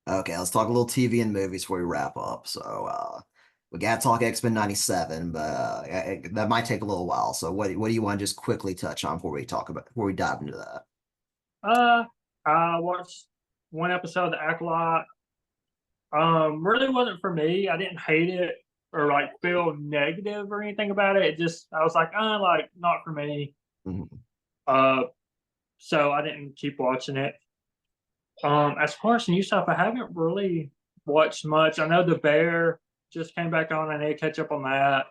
Okay, let's talk a little TV and movies before we wrap up. So, we got to talk X-Men 97, but that might take a little while. So, what do you want to just quickly touch on before we dive into that? Uh, I watched one episode of The Acolyte. Really wasn't for me. I didn't hate it or like feel negative or anything about it. It just I was like, like not for me. Mhm. Uh, so I didn't keep watching it. As far as new stuff, I haven't really watched much. I know The Bear just came back on. I need to catch up on that.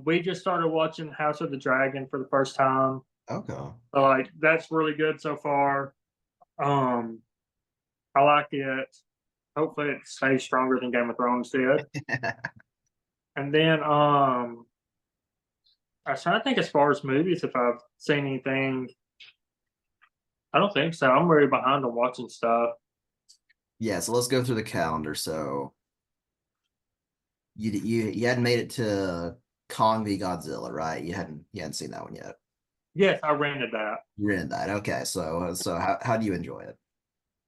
We just started watching House of the Dragon for the first time. Okay. So, like that's really good so far. Um, I like it. Hopefully it stays stronger than Game of Thrones did. And then I was trying to think as far as movies if I've seen anything. I don't think so. I'm really behind on watching stuff. Yeah, so let's go through the calendar. So, you hadn't made it to Kong v Godzilla, right? You hadn't seen that one yet. Yes, I rented that. You're in that. Okay, so how do you enjoy it?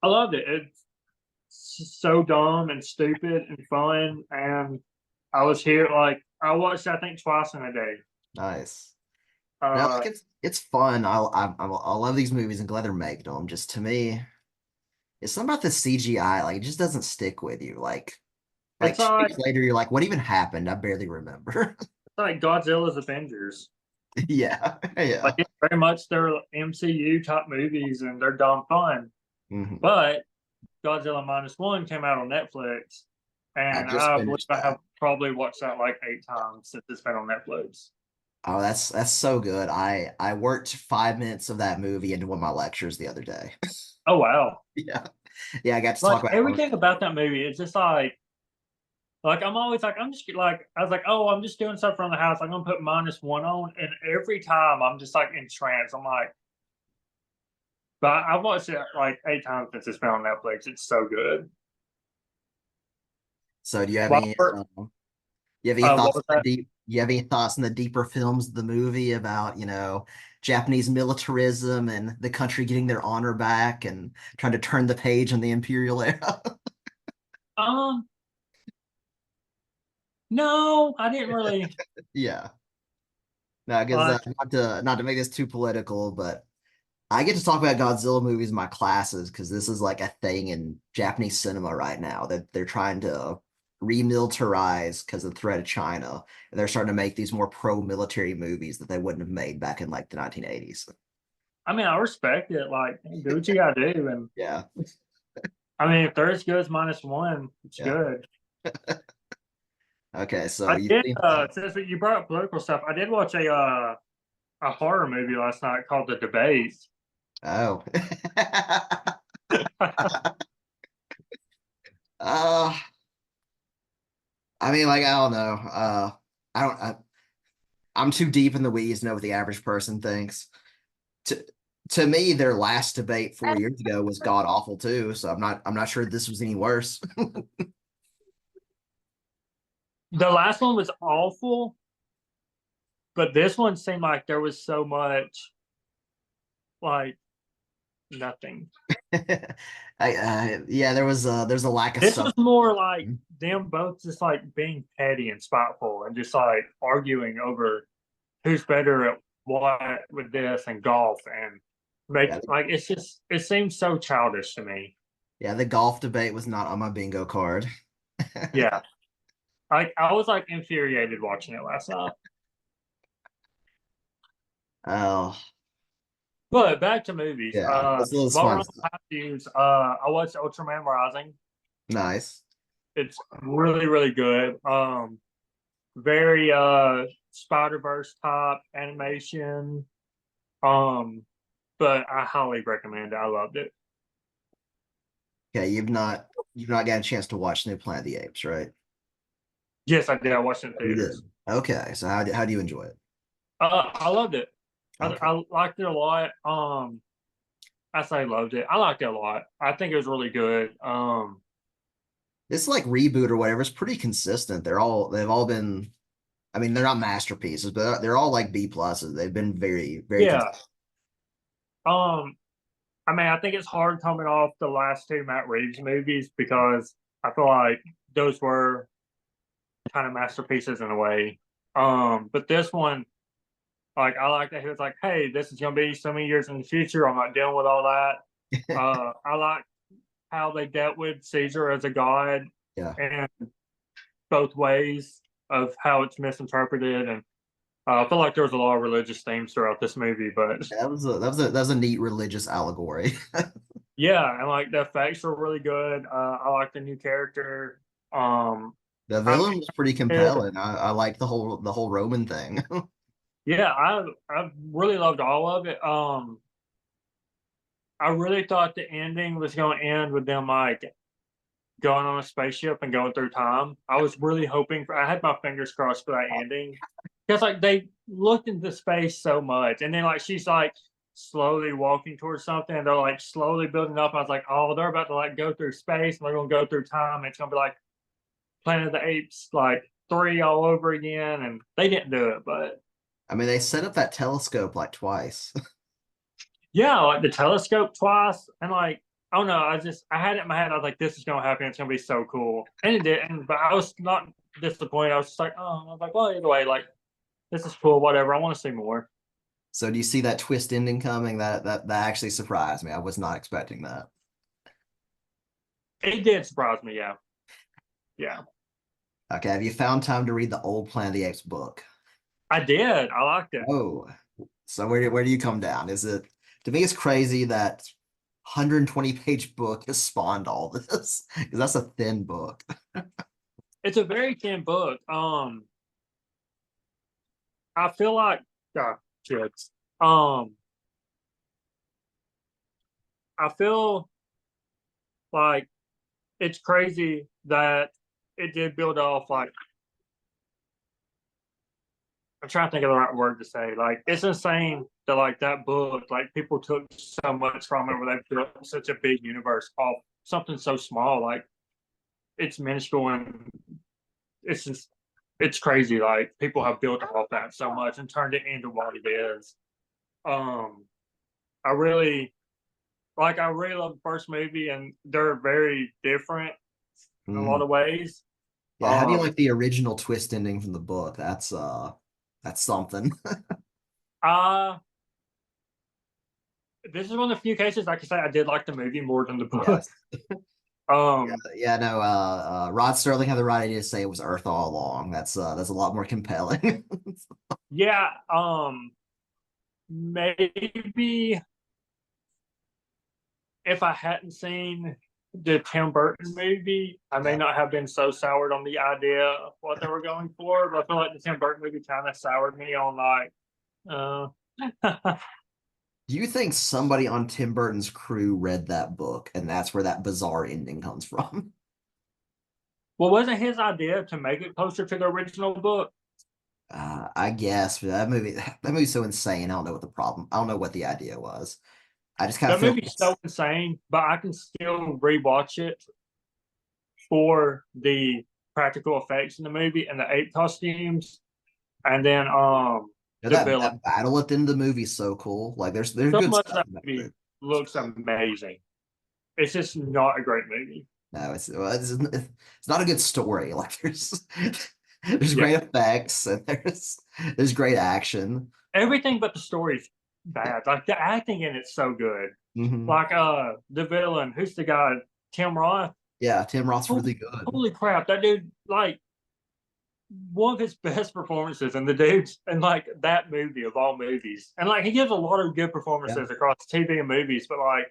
I loved it. It's so dumb and stupid and fun. And I was here like I watched I think twice in a day. Nice. No, Uh like it's fun. I love these movies and glad they're making them. Just to me, it's something about the CGI. Like it just doesn't stick with you. Like it's 2 weeks later, you're like, what even happened? I barely remember. like Godzilla's Avengers. Yeah, Like yeah. it's very much their MCU top movies and they're dumb fun. Hmm. But Godzilla Minus One came out on Netflix, I and just I believe finished I have that. probably watched that like 8 times since it's been on Netflix. Oh, that's so good. I worked 5 minutes of that movie into one of my lectures the other day. Oh wow! Yeah, yeah. I got to talk Like about how. everything about that movie, it's just like I'm always like I'm just like I was like oh I'm just doing stuff around the house. I'm gonna put Minus One on, and every time I'm just like entranced. I'm like, but I've watched it like 8 times since it's been on Netflix. It's so good. So, do you have any? Robert, You have any what thoughts was on the that? deep? You have any thoughts on the deeper films of the movie about, Japanese militarism and the country getting their honor back and trying to turn the page on the imperial era? Um, no, I didn't really Yeah. No, because like. not to make this too political, but I get to talk about Godzilla movies in my classes because this is like a thing in Japanese cinema right now that they're trying to remilitarize because of the threat of China. And they're starting to make these more pro-military movies that they wouldn't have made back in like the 1980s. I mean, I respect it. Like, do what you gotta do, and Yeah. I mean, if third is good as Minus One, it's Yeah. good. Okay, so I you did. think Since you brought up political stuff, I did watch a horror movie last night called The Debate. oh. uh I mean like I don't know. I don't I'm too deep in the weeds to know what the average person thinks. To to me, their last debate 4 years ago was god awful too, so I'm not sure this was any worse. The last one was awful, but this one seemed like there was so much like nothing. Yeah, there's a lack of This was substance. more like them both just like being petty and spiteful and just like arguing over who's better at what with this and golf and make Yeah, like it seems so childish to me. yeah, the golf debate was not on my bingo card. Yeah. I was like infuriated watching it last night. Oh, But back to movies. yeah, that's a little While we're fun on stuff. past views, I watched Ultraman Rising. Nice. It's really, really good. Very Spider-Verse type animation. Um, but I highly recommend it. I loved it. Okay, you've not got a chance to watch New Planet of the Apes, right? Yes, I did. I watched it in You did. theaters. Okay, so how do you enjoy it? I loved it. Okay. I liked it a lot. I say loved it. I liked it a lot. I think it was really good. This like reboot or whatever is pretty consistent. They've all been, I mean, they're not masterpieces, but they're all like B pluses. They've been very, very Yeah. consistent. Um, I mean, I think it's hard coming off the last two Matt Reeves movies because I feel like those were kind of masterpieces in a way. But this one, like, I like that he was like, "Hey, this is gonna be so many years in the future. I'm not dealing with all that." I like how they dealt with Caesar as a god Yeah. and both ways of how it's misinterpreted, and I feel like there was a lot of religious themes throughout this movie. But That was a neat religious allegory. yeah, and like the effects were really good. I like the new character. Um, The I'm villain was pretty interested. compelling. I liked the whole Roman thing. Yeah, I really loved all of it. I really thought the ending was going to end with them like going on a spaceship and going through time. I was really hoping for. I had my fingers crossed for that ending because like they looked into space so much, and then like she's like slowly walking towards something, and they're like slowly building up. I was like, oh, they're about to like go through space, and they're gonna go through time. And it's gonna be like Planet of the Apes, like three all over again, and they didn't do it, but I mean, they set up that telescope like twice. yeah, like the telescope twice, and like I don't know, I had it in my head. I was like, this is gonna happen. It's gonna be so cool, and it did. And but I was not disappointed. I was just like, oh, I was like, well, either way, like this is cool. Whatever. I want to see more. So do you see that twist ending coming? That actually surprised me. I was not expecting that. It did surprise me. Yeah, yeah, Okay, have you found time to read the old Planet of the Apes book? I did. I liked it. Oh, so where do you come down? Is it to me it's crazy that 120-page book has spawned all this because that's a thin book. It's a very thin book. I feel like, kids. I feel like it's crazy that it did build off like I'm trying to think of the right word to say. Like, it's insane that like that book, like people took so much from it, where they built such a big universe off something so small. Like, it's minuscule, and it's just it's crazy. Like, people have built off that so much and turned it into what it is. Um, I really I really love the first movie, and they're very different in a lot Mm. of ways. Yeah, how do you Um, like the original twist ending from the book? That's something. uh this is one of the few cases I can say I did like the movie more than the book. Yes. Yeah, Um, yeah, no, Rod Sterling had the right idea to say it was Earth all along. That's a lot more compelling. yeah, maybe if I hadn't seen the Tim Burton movie, I may Yeah. not have been so soured on the idea of what they were going for. But I feel like the Tim Burton movie kind of soured me on like, Do you think somebody on Tim Burton's crew read that book and that's where that bizarre ending comes from? well, wasn't his idea to make it closer to the original book? I guess, but that movie's so insane. I don't know what the problem. I don't know what the idea was. I just kind of That feel movie's so insane, but I can still rewatch it for the practical effects in the movie and the ape costumes, and then the villain. that battle at the end of the movie is so cool. Like there's So good much of stuff that in that movie. movie looks amazing. It's just not a great movie. No, it's not a good story. Like there's Yeah, great effects and there's great action. everything but the story's bad. Like the acting in it's so good. Hmm. Like the villain, who's the guy? Tim Roth. Yeah, Tim Roth's Holy, really good. holy crap, that dude like one of his best performances, and the dude's in like that movie of all movies. And like he gives a lot of good Yeah. performances across TV and movies, but like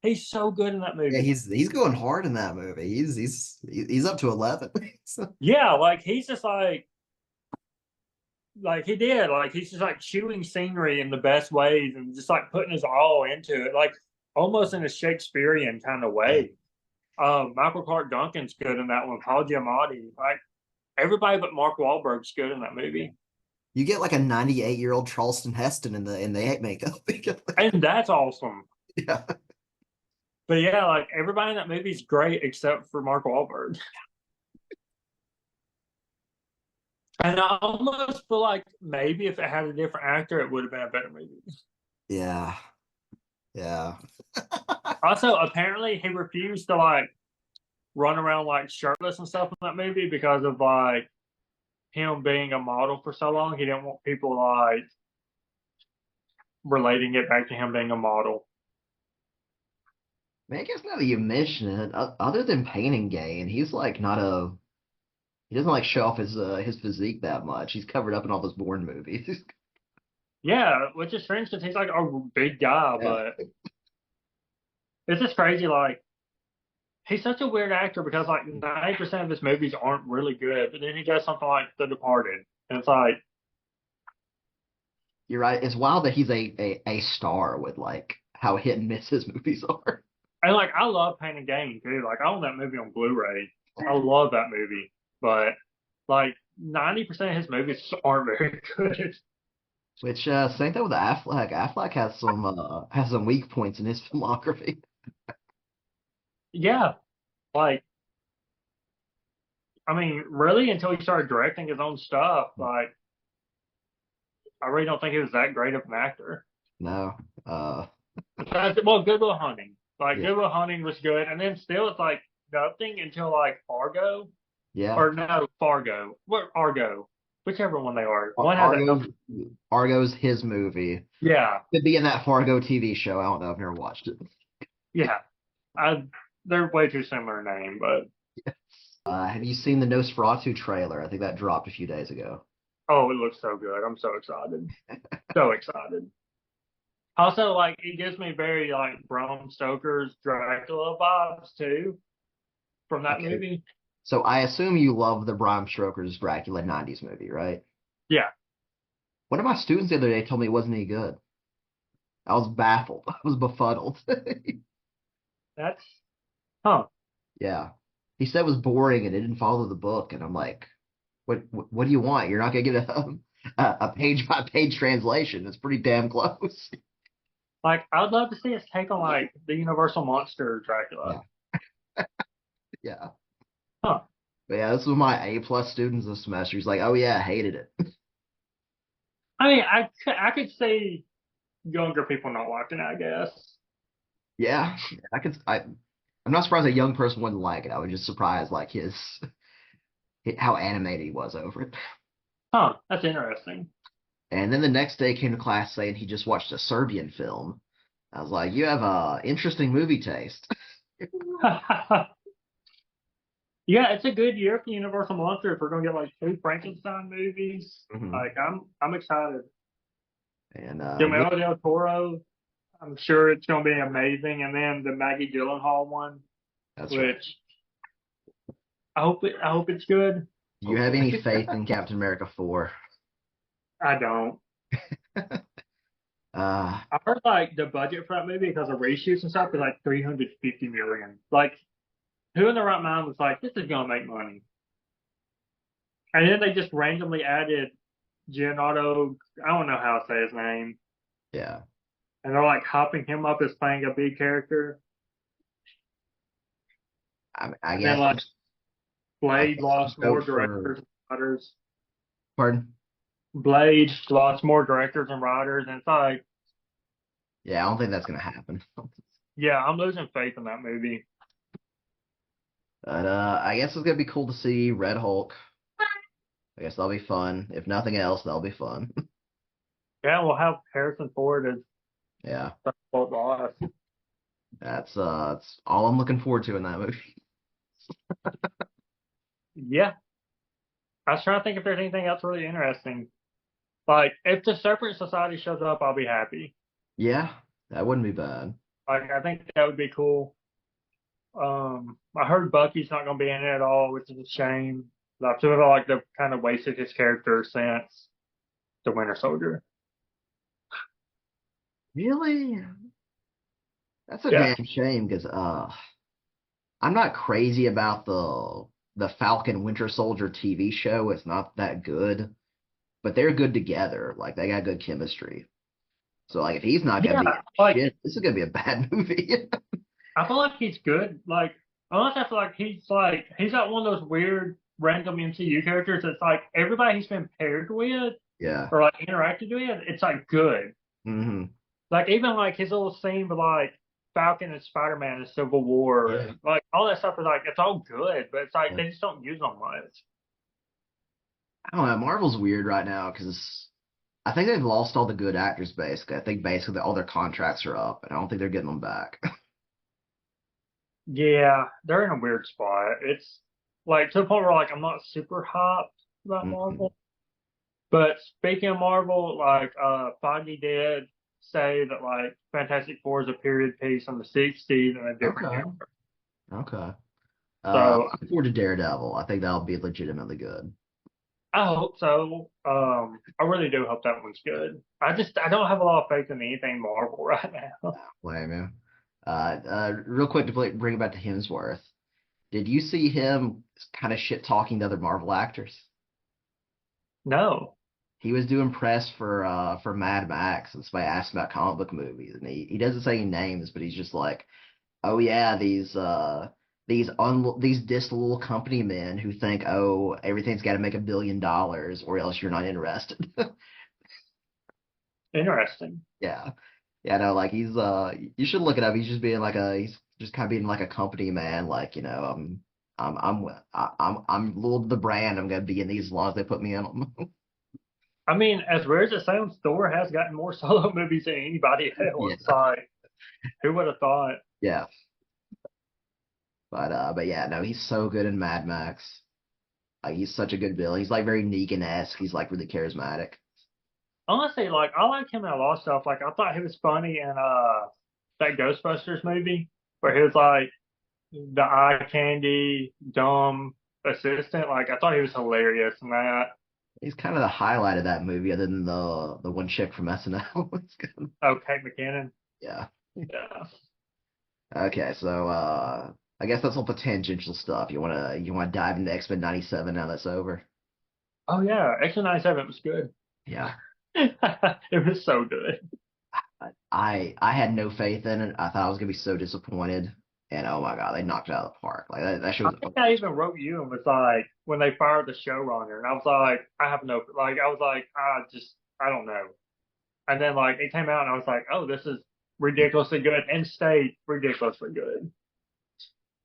he's so good in that Yeah, movie. he's going hard in that movie. He's up to 11. So, Yeah, like he's just like he did, like he's just like chewing scenery in the best ways and just like putting his all into it, like almost in a Shakespearean kind of yeah. way. Michael Clark Duncan's good in that one. Paul Giamatti, like everybody but Mark Wahlberg's good in that movie, You get like a 98-year-old Charleston Heston in the eight makeup. and that's awesome. Yeah. But yeah, like everybody in that movie's great except for Mark Wahlberg. And I almost feel like maybe if it had a different actor, it would have been a better movie. Yeah. Yeah. Also, apparently, he refused to like run around like shirtless and stuff in that movie because of like him being a model for so long. He didn't want people like relating it back to him being a model. Man, I guess now that you mention it, other than Pain and Gain, he's like not a he doesn't like show off his physique that much. He's covered up in all those Bourne movies. Yeah, which is strange because he's like a big guy, Yeah. but it's just crazy. Like he's such a weird actor because like 90% of his movies aren't really good, but then he does something like The Departed, and it's like, You're right. It's wild that he's a star with like how hit and miss his movies are. and like I love Pain and Gain too. Like I own that movie on Blu-ray. I love that movie, but like 90% of his movies aren't very good. Which same thing with Affleck. Affleck has some weak points in his filmography. Yeah, like I mean, really, until he started directing his own stuff, like I really don't think he was that great of an actor. No. Besides, well, Good Will Hunting, like Yeah. Good Will Hunting was good, and then still it's like nothing until like Fargo, Yeah. or no, Fargo, what Argo, whichever one they are. One has a Argo Argo's his movie. yeah, Could be in that Fargo TV show. I don't know. I've never watched it. yeah. I they're way too similar in name, but Have you seen the Nosferatu trailer? I think that dropped a few days ago. oh, it looks so good. I'm so excited, so excited. Also, like it gives me very like Bram Stoker's Dracula vibes too from that Okay. movie. So I assume you love the Bram Stoker's Dracula 90s movie, right? Yeah, One of my students the other day told me it wasn't any good. I was baffled. I was befuddled. that's huh. Yeah. He said it was boring and it didn't follow the book. And I'm like, what do you want? You're not gonna get a page by page translation. It's pretty damn close. Like I'd love to see his take on like the Universal monster Dracula. Yeah. Yeah. Huh. But yeah, this was my A plus students this semester. He's like, oh yeah, I hated it. I mean, I could see younger people not liking it, I guess. Yeah. I'm not surprised a young person wouldn't like it. I was just surprised like how animated he was over it. Huh. That's interesting. And then the next day came to class saying he just watched a Serbian film. I was like, you have a interesting movie taste. Yeah, it's a good year for Universal Monsters. We're gonna get like two Frankenstein movies. Mhm. Like I'm excited. And Guillermo del Toro. I'm sure it's gonna be amazing. And then the Maggie Gyllenhaal one, that's right. which I hope it's good. Do you have any Hopefully. faith in Captain America 4? I don't. Uh, I heard like the budget for that movie because of reshoots and stuff is like 350 million. Like who in the right mind was like, this is gonna make money? And then they just randomly added Gianotto, I don't know how to say his name, yeah. and they're like hopping him up as playing a big character. I And then guess like I Blade guess some lost more scope for directors and writers. pardon. Blade lost more directors and writers, and it's like, Yeah, I don't think that's gonna happen. yeah, I'm losing faith in that movie. But I guess it's gonna be cool to see Red Hulk. I guess that'll be fun. If nothing else, that'll be fun. Yeah, we'll have Harrison Ford as Yeah, the boss. that's all I'm looking forward to in that movie. Yeah, I was trying to think if there's anything else really interesting. Like, if the Serpent Society shows up, I'll be happy. Yeah, that wouldn't be bad. Like, I think that would be cool. I heard Bucky's not going to be in it at all, which is a shame. I feel like they've kind of wasted his character since the Winter Soldier. Really? That's a Yeah, damn shame because I'm not crazy about the Falcon Winter Soldier TV show. It's not that good, but they're good together. Like they got good chemistry. So like if he's not gonna yeah. be Like, shit, this is gonna be a bad movie. I feel like he's good. Like, unless I feel like he's got one of those weird random MCU characters that's like everybody he's been paired with Yeah. or like interacted with, it's like good. Hmm. Like even like his little scene with like Falcon and Spider-Man in Civil War Yeah. and like all that stuff is like it's all good, but it's like Yeah. they just don't use them much. I don't know. Marvel's weird right now because I think they've lost all the good actors basically. I think basically all their contracts are up, and I don't think they're getting them back. Yeah, they're in a weird spot. It's like to the point where like I'm not super hyped about Mhm. Marvel. But speaking of Marvel, like Foggy did say that like Fantastic Four is a period piece from the '60s and a different Okay. universe. Okay. So Looking forward to Daredevil. I think that'll be legitimately good. I hope so. I really do hope that one's good. I don't have a lot of faith in anything Marvel right now. Blame you. Real quick to bring it back to Hemsworth. Did you see him kind of shit talking to other Marvel actors? No. He was doing press for Mad Max, and somebody asked him about comic book movies, and he doesn't say any names, but he's just like, oh yeah, these distal little company men who think, oh, everything's got to make $1 billion or else you're not interested. Interesting. Yeah. Yeah, no, like you should look it up. He's just kind of being like a company man, like, I'm little to the brand. I'm gonna be in these as long as they put me in them. I mean, as weird as it sounds, Thor has gotten more solo movies than anybody else. Yeah. Like, who would have thought? Yeah. But yeah, no, he's so good in Mad Max. Like he's such a good villain. He's like very Negan-esque. He's like really charismatic. Honestly, like I like him in a lot of stuff. Like I thought he was funny in that Ghostbusters movie where he was like the eye candy dumb assistant. Like I thought he was hilarious in that. He's kind of the highlight of that movie, other than the one chick from SNL. It's good. Oh, Kate McKinnon. Yeah. Yeah. Okay, so I guess that's all the tangential stuff. You wanna dive into X-Men '97 now that's over? Oh yeah, X-Men '97 was good. Yeah. It was so good. I had no faith in it. I thought I was gonna be so disappointed. And oh my God, they knocked it out of the park. Like that show I was think I even wrote you and was like when they fired the showrunner, and I was like, I have no like I was like, I don't know. And then like it came out and I was like, oh, this is ridiculously good and stayed ridiculously good.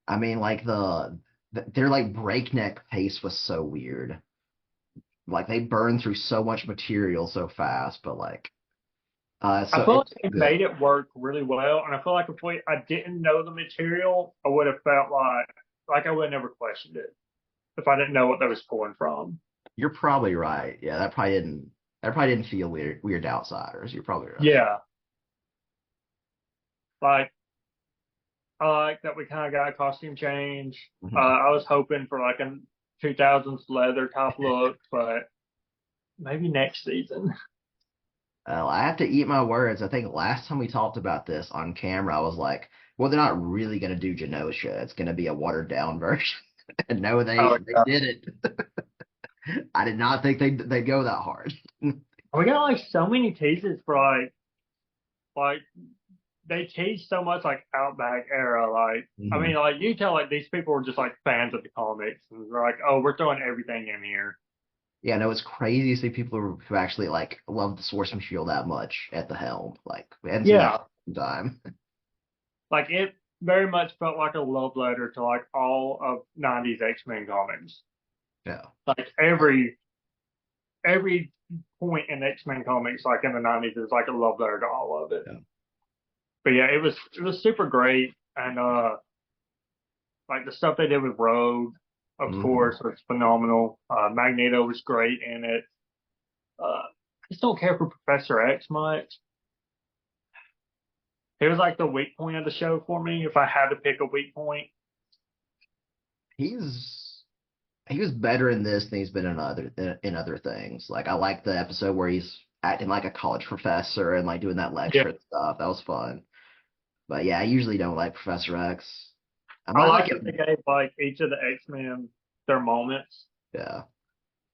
I mean, like their like breakneck pace was so weird. Like they burned through so much material so fast, but like I so feel like it's they good. made it work really well, and I feel like if I didn't know the material, I would have felt like I would have never questioned it if I didn't know what they was pulling from. You're probably right. Yeah, that probably didn't feel weird to outsiders. You're probably right. Yeah, like I like that we kind of got a costume change. Mhm. I was hoping for like a 2000s leather top look, but maybe next season. I have to eat my words. I think last time we talked about this on camera, I was like, well, they're not really gonna do Genosha. It's gonna be a watered down version. And no, Oh, they yeah. did it. I did not think they'd go that hard. We got like so many teases for like they tease so much like Outback era. Like, I Mhm. mean, like you tell like these people were just like fans of the comics, and they're like, oh, we're throwing everything in here. Yeah, no, it's crazy to see people who actually like love the source material that much at the helm. Like we hadn't seen that Yeah, in time. like it very much felt like a love letter to like all of '90s X-Men comics. Yeah. Like every point in X-Men comics, like in the '90s, is like a love letter to all of it. Yeah. But yeah, it was super great, and like the stuff they did with Rogue, of Mhm. course, was phenomenal. Magneto was great in it. I just don't care for Professor X much. He was like the weak point of the show for me. If I had to pick a weak point, He's he was better in this than he's been in other things. Like I like the episode where he's acting like a college professor and like doing that yeah, lecture and stuff. That was fun. But yeah, I usually don't like Professor X. I I might like like that they him. gave like each of the X Men their moments. Yeah.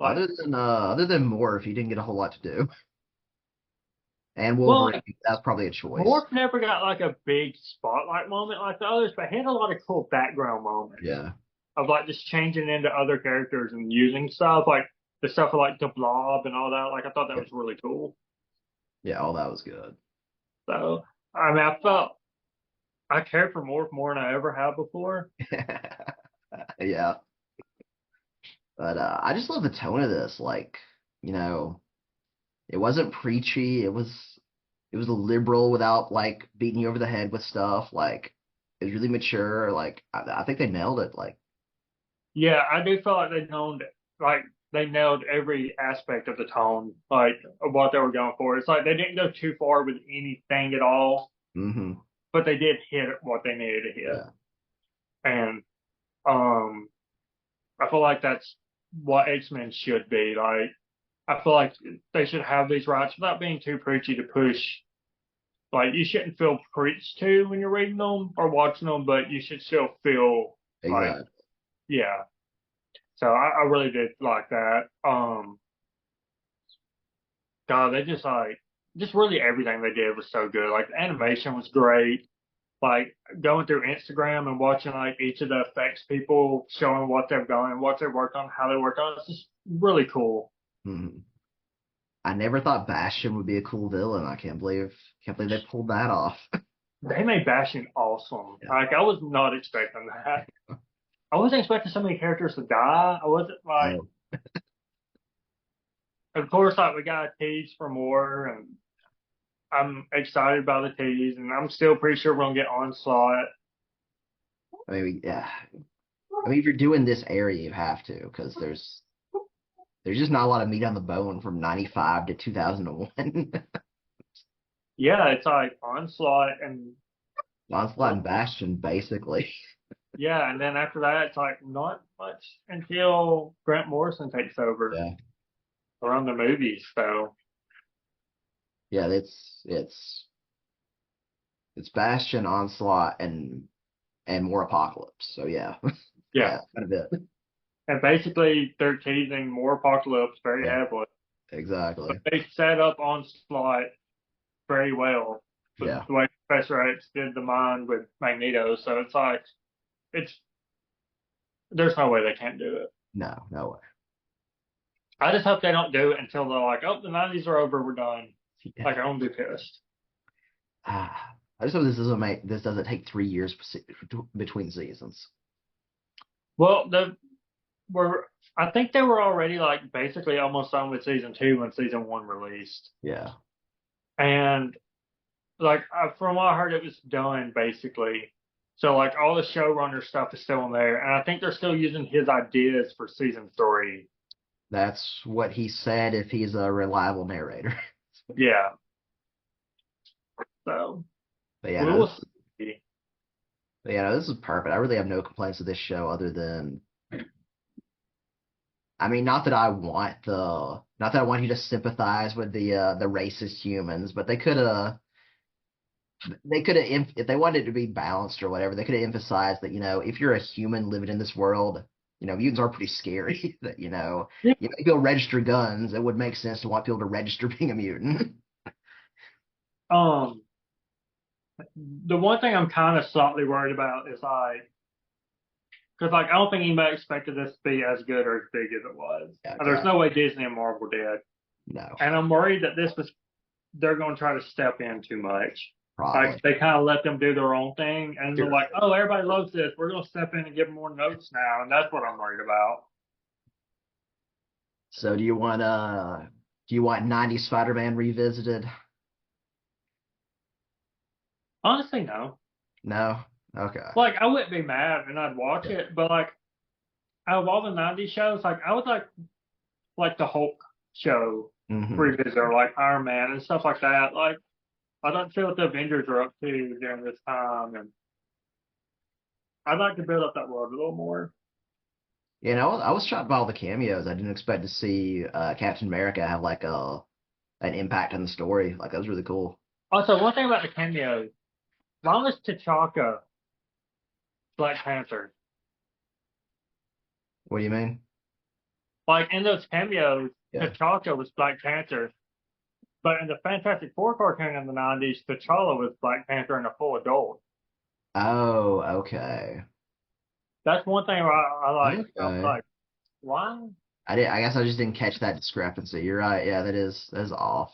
Like, Other than Morph, he didn't get a whole lot to do. And well, Wolverine, that's probably a choice. Morph never got like a big spotlight moment like the others, but he had a lot of cool background moments Yeah. of like just changing into other characters and using stuff like the stuff with like the Blob and all that. Like, I thought that Yeah. was really cool. Yeah, all that was good. So I mean, I felt I cared for Morph more than I ever have before. Yeah. But I just love the tone of this. Like, you know, it wasn't preachy. It was liberal without like beating you over the head with stuff. Like, it was really mature. Like, I think they nailed it. Like, Yeah, I do feel like like they nailed every aspect of the tone, like of what they were going for. It's like they didn't go too far with anything at all, hmm but they did hit what they needed to hit. yeah, And um I feel like that's what X-Men should be. Like I feel like they should have these rights without being too preachy to push. Like you shouldn't feel preached to when you're reading them or watching them, but you should still feel like, exactly. yeah. So I really did like that. God, they just really everything they did was so good. Like the animation was great. Like going through Instagram and watching like each of the effects people showing what they've done, what they work on, how they work on. It's just really cool. hmm I never thought Bastion would be a cool villain. Can't believe they pulled that off. They made Bastion awesome. Yeah. Like I was not expecting that. I wasn't expecting so many characters to die. I wasn't like, Oh, of course, like we got a tease for more, and I'm excited about the tease, and I'm still pretty sure we're gonna get Onslaught. I mean, yeah. I mean, if you're doing this area, you have to, because there's just not a lot of meat on the bone from 95 to 2001. Yeah, it's like Onslaught and Onslaught and Bastion, basically. yeah, and then after that, it's like not much until Grant Morrison takes over Yeah. around the movies. So Yeah, it's Bastion, Onslaught, and more Apocalypse. So yeah. yeah, Yeah, kind of it. and basically they're teasing more Apocalypse very Yeah, heavily, but exactly. they set up Onslaught very well with Yeah. the way Professor X did the mind with Magneto. So it's like it's there's no way they can't do it. No, no way. I just hope they don't do it until they're like, oh, the '90s are over, we're done. Yeah. Like I'm gonna be pissed. I just hope this doesn't take 3 years between seasons. Well, the were I think they were already like basically almost done with season two when season one released, Yeah. and like from what I heard, it was done basically. So like all the showrunner stuff is still in there, and I think they're still using his ideas for season three. That's what he said if he's a reliable narrator. Yeah, so But yeah, we no, will this see. but yeah, no, this is perfect. I really have no complaints with this show other than I mean, not that I want you to sympathize with the racist humans, but they could have if they wanted it to be balanced or whatever, they could have emphasized that, if you're a human living in this world, mutants are pretty scary. That, Yeah. if people register guns, it would make sense to want people to register being a mutant. Um, the one thing I'm kind of slightly worried about is like because like I don't think anybody expected this to be as good or as big as it was. Yeah, And there's exactly. no way Disney and Marvel did. No, And I'm worried that this was they're going to try to step in too much. Like probably. they kind of let them do their own thing, and they're Sure. like, "Oh, everybody loves this. We're going to step in and give them more notes now," and that's what I'm worried about. So do you want 90s Spider-Man revisited? Honestly, no. No? Okay. Like I wouldn't be mad, and I'd watch Yeah. it, but like out of all the '90s shows, like I would like the Hulk show hmm revisit, or like Iron Man and stuff like that. Like I don't feel what the Avengers are up to during this time, and I'd like to build up that world a little more. I was shocked by all the cameos. I didn't expect to see Captain America have like an impact on the story. Like that was really cool. Also, one thing about the cameos, why was T'Chaka Black Panther? What do you mean? Like in those cameos, Yeah. T'Chaka was Black Panther, but in the Fantastic Four cartoon in the '90s, T'Challa was Black Panther and a full adult. Oh, okay. That's one thing I like. I was Okay. like, why? I guess I just didn't catch that discrepancy. You're right. Yeah, that is off.